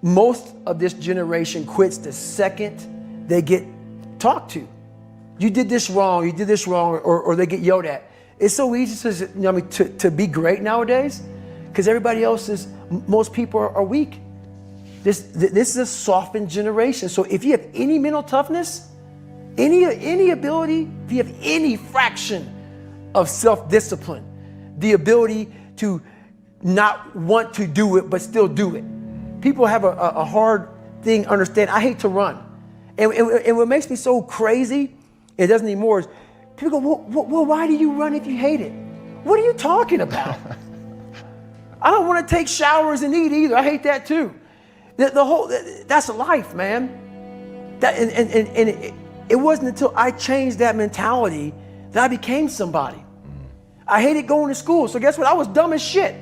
Most of this generation quits the second they get talked to. You did this wrong, or they get yelled at. It's so easy to be great nowadays because everybody else is, most people are weak. This is a softened generation. So if you have any mental toughness, any ability, if you have any fraction of self-discipline, the ability to not want to do it but still do it. People have a hard thing understand. I hate to run. And what makes me so crazy, it doesn't anymore, is people go, well, why do you run if you hate it? What are you talking about? I don't want to take showers and eat either. I hate that too. That's life, man. It wasn't until I changed that mentality that I became somebody. I hated going to school, so guess what? I was dumb as shit.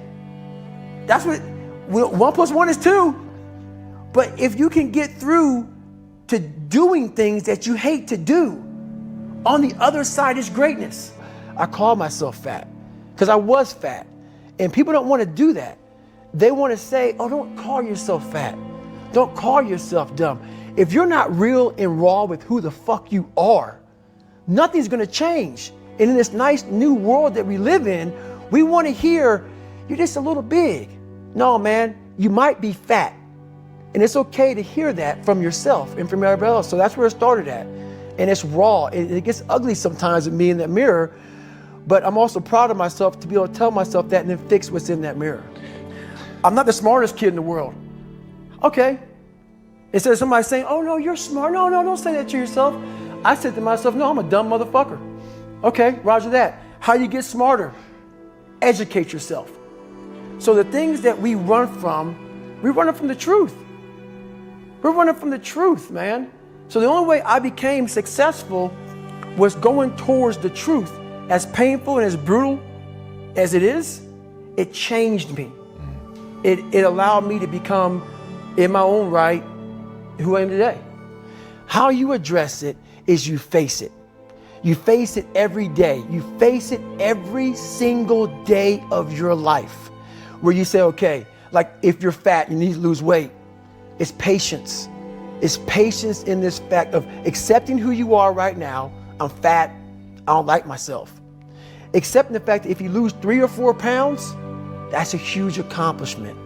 That's what 1 + 1 is 2. But if you can get through to doing things that you hate to do, on the other side is greatness. I call myself fat because I was fat. And people don't want to do that. They want to say, oh, don't call yourself fat. Don't call yourself dumb. If you're not real and raw with who the fuck you are, nothing's going to change. And in this nice new world that we live in, we want to hear, you're just a little big. No, man, you might be fat. And it's okay to hear that from yourself and from everybody else. So that's where it started at. And it's raw. It gets ugly sometimes with me in that mirror, but I'm also proud of myself to be able to tell myself that and then fix what's in that mirror. I'm not the smartest kid in the world. Okay. Instead of somebody saying, oh no, you're smart. No, don't say that to yourself. I said to myself, no, I'm a dumb motherfucker. Okay, roger that. How you get smarter? Educate yourself. So the things that we run from the truth. We're running from the truth, man. So the only way I became successful was going towards the truth. As painful and as brutal as it is, it changed me. It allowed me to become, in my own right, who I am today. How you address it is you face it. You face it every day. You face it every single day of your life. Where you say, okay, like if you're fat, you need to lose weight. It's patience. It's patience in this fact of accepting who you are right now. I'm fat. I don't like myself. Accepting the fact that if you lose 3 or 4 pounds, that's a huge accomplishment.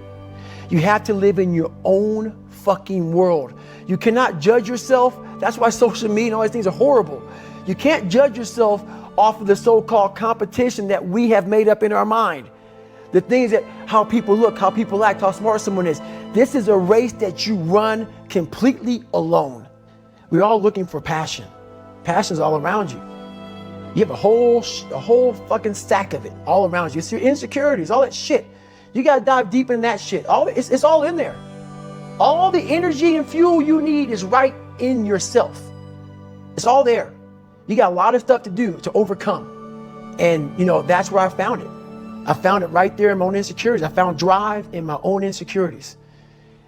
You have to live in your own fucking world. You cannot judge yourself. That's why social media and all these things are horrible. You can't judge yourself off of the so-called competition that we have made up in our mind. The things that, how people look, how people act, how smart someone is. This is a race that you run completely alone. We're all looking for passion. Passion's all around you. You have a whole fucking stack of it all around you. It's your insecurities, all that shit. You gotta dive deep in that shit. It's all in there. All the energy and fuel you need is right in yourself. It's all there. You got a lot of stuff to do to overcome. And that's where I found it. I found it right there in my own insecurities. I found drive in my own insecurities.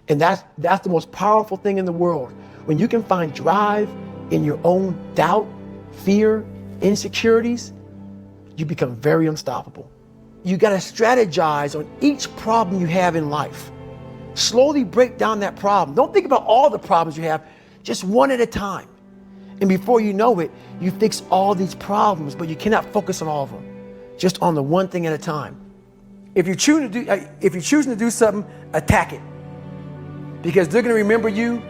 And that's the most powerful thing in the world. When you can find drive in your own doubt, fear, insecurities, you become very unstoppable. You got to strategize on each problem you have in life. Slowly break down that problem. Don't think about all the problems you have, just one at a time. And before you know it, you fix all these problems, but you cannot focus on all of them. Just on the one thing at a time. If you're choosing to do something, attack it. Because they're going to remember you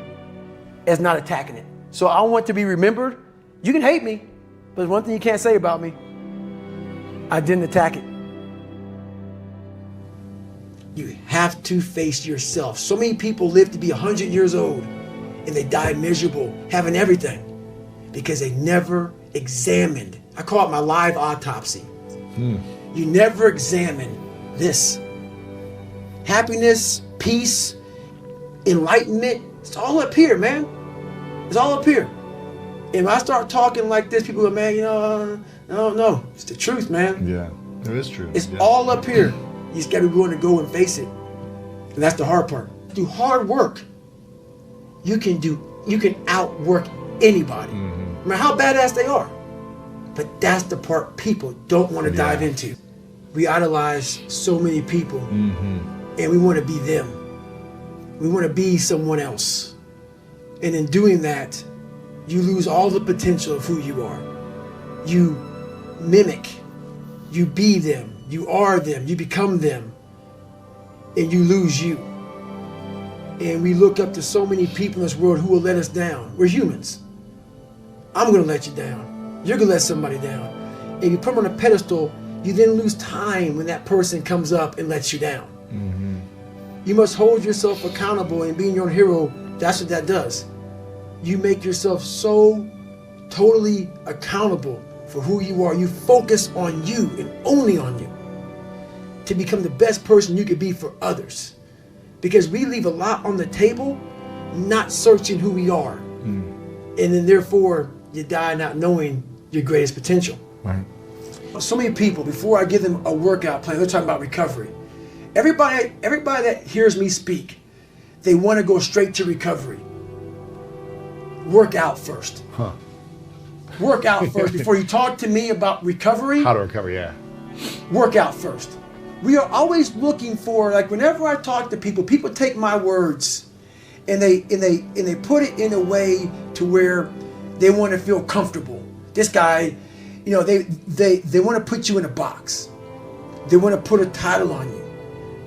as not attacking it. So I want to be remembered. You can hate me, but there's one thing you can't say about me. I didn't attack it. You have to face yourself. So many people live to be 100 years old and they die miserable, having everything, because they never examined. I call it my live autopsy. You never examine this. Happiness, peace, enlightenment, it's all up here, man. It's all up here. And when I start talking like this, people go, man, no, it's the truth, man. Yeah, it is true. It's all up here. You just gotta be willing to go and face it. And that's the hard part. Do hard work. You can outwork anybody, no matter how badass they are. But that's the part people don't want to dive into. We idolize so many people, and we want to be them. We want to be someone else. And in doing that, you lose all the potential of who you are. You mimic, you be them, you are them, you become them, and you lose you. And we look up to so many people in this world who will let us down. We're humans. I'm going to let you down. You're going to let somebody down. And if you put them on a pedestal, you then lose time when that person comes up and lets you down. Mm-hmm. You must hold yourself accountable, and being your own hero, that's what that does. You make yourself so totally accountable for who you are. You focus on you and only on you to become the best person you could be for others. Because we leave a lot on the table, not searching who we are. And then therefore, you die not knowing your greatest potential. Right. So many people, before I give them a workout plan, they're talking about recovery. Everybody that hears me speak, they want to go straight to recovery. Work out first. Huh. Work out first. Before you talk to me about recovery. How to recover, yeah. Work out first. We are always looking for, like whenever I talk to people, people take my words and they put it in a way to where they want to feel comfortable. This guy, you know, they want to put you in a box. They want to put a title on you.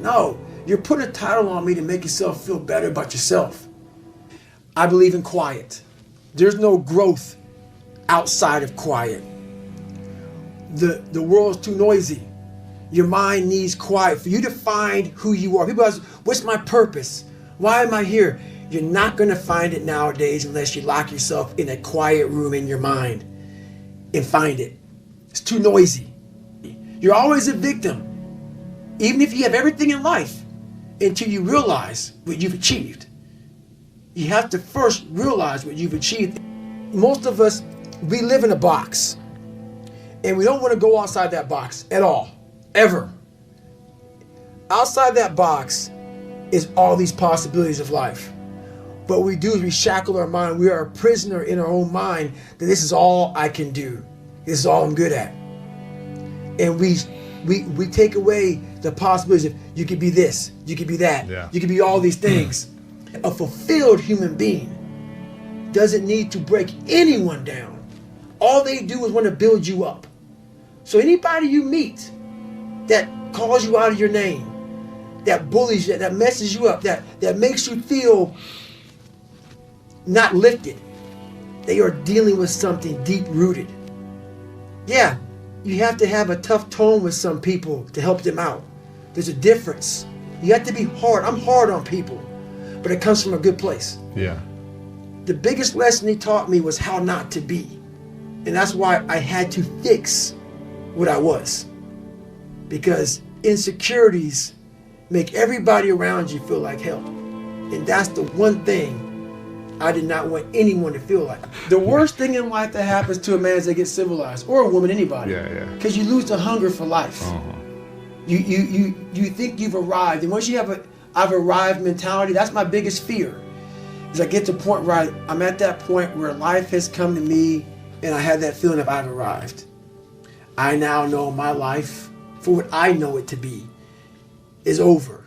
No, you're putting a title on me to make yourself feel better about yourself. I believe in quiet. There's no growth outside of quiet. The world's too noisy. Your mind needs quiet for you to find who you are. People ask, what's my purpose? Why am I here? You're not going to find it nowadays unless you lock yourself in a quiet room in your mind and find it. It's too noisy. You're always a victim, even if you have everything in life, until you realize what you've achieved. You have to first realize what you've achieved. Most of us, we live in a box, and we don't want to go outside that box at all, ever. Outside that box is all these possibilities of life. What we do is we shackle our mind. We are a prisoner in our own mind that this is all I can do. This is all I'm good at. And we take away the possibilities of you could be this, you could be that, you could be all these things. A fulfilled human being doesn't need to break anyone down. All they do is want to build you up. So anybody you meet that calls you out of your name, that bullies you, that messes you up, that makes you feel not lifted, they are dealing with something deep-rooted. Yeah, you have to have a tough tone with some people to help them out. There's a difference. You have to be hard. I'm hard on people, but it comes from a good place. Yeah. The biggest lesson he taught me was how not to be. And that's why I had to fix what I was. Because insecurities make everybody around you feel like hell. And that's the one thing I did not want anyone to feel like. The worst thing in life that happens to a man is they get civilized, or a woman, anybody. Yeah. Because you lose the hunger for life. You think you've arrived, and once you have I've arrived mentality, that's my biggest fear. Is I get to a point where I'm at that point where life has come to me, and I have that feeling of I've arrived. I now know my life, for what I know it to be, is over.